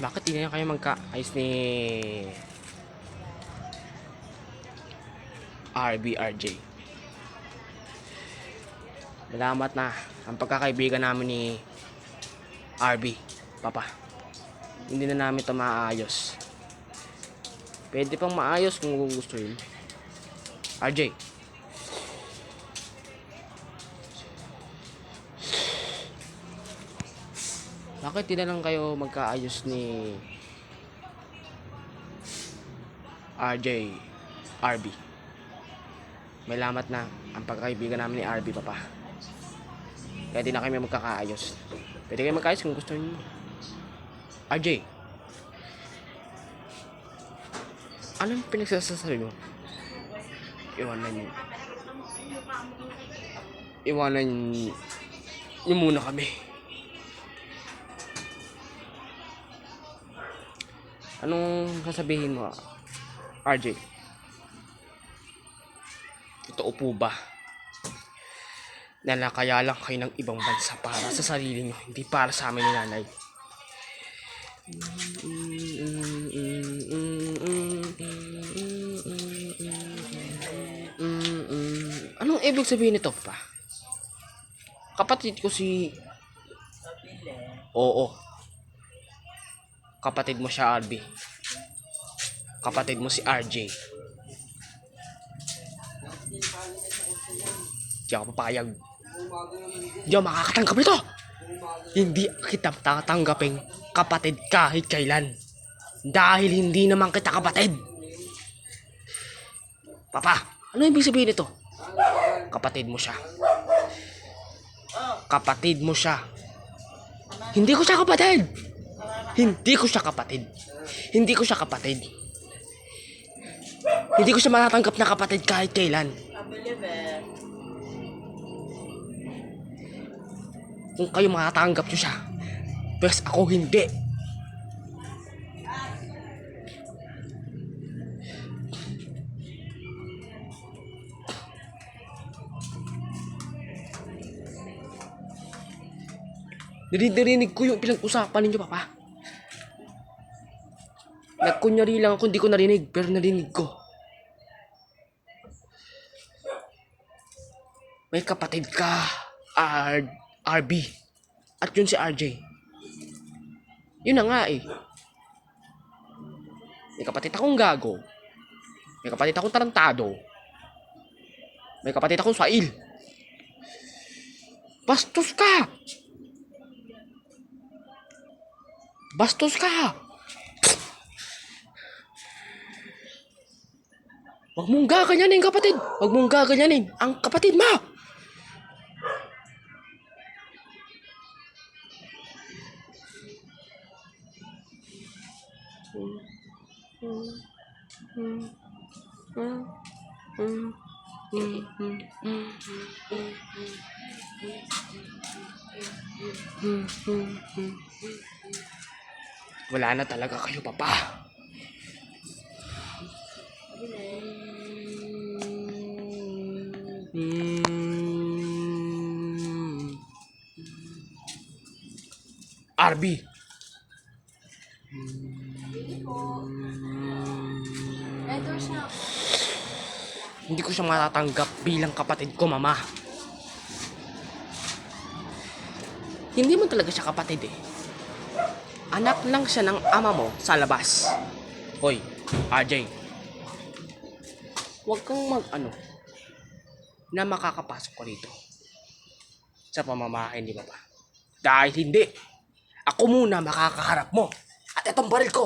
Bakit hindi na kayo magkaayos ni RJ? Salamat na ang pagkakaibigan namin ni RB, Papa. Hindi na namin ito maayos. Pwede pang maayos kung gugustuhin. RJ, bakit hindi na lang kayo magkaayos ni RB? May lamat na ang pagkakaibigan namin ni RB, Papa. Kaya di na kami magkakaayos. Pwede kayo magkaayos kung gusto niyo. RJ, anong pinagsasasabi mo? Iwanan niyo muna kami. Anong sasabihin mo, RJ? Totoo po ba na nakaya lang kayo ng ibang bansa para sa sarili nyo, hindi para sa amin ni nanay? Anong ibig sabihin nito pa? Kapatid ko si... Oo. Kapatid mo siya, RB. Kapatid mo si RJ. Di ako papayag. Di ako makakatanggap nito. Hindi kita tatanggapin kapatid kahit kailan. Dahil hindi naman kita kapatid. Papa, ano ibig sabihin nito? Kapatid mo siya. Kapatid mo siya. Hindi ko siya kapatid. Hindi ko siya kapatid. Hindi ko siya kapatid. Hindi ko siya matatanggap na kapatid kahit kailan. Kung kayo matatanggap nyo siya, bes ako hindi. Narinig ko yung pinag-usapan ninyo, Papa. Nagkunyari lang ako, hindi ko narinig, pero narinig ko. May kapatid ka, RB. At yun si RJ. Yun na nga eh. May kapatid akong gago. May kapatid akong tarantado. May kapatid akong swail. Bastos ka! Bastos ka! Huwag mong gaganyanin, kapatid! Huwag mong gaganyanin ang kapatid mo! Wala na talaga kayo, Papa. RB. Hindi ko siya matatanggap bilang kapatid ko, Mama. Hindi mo talaga siya kapatid eh. Anak lang siya ng ama mo sa labas. Hoy, RJ. Huwag kang na makakapasok ko dito sa pamamahay ni Papa. Dahil hindi, ako muna makakaharap mo. At itong baril ko.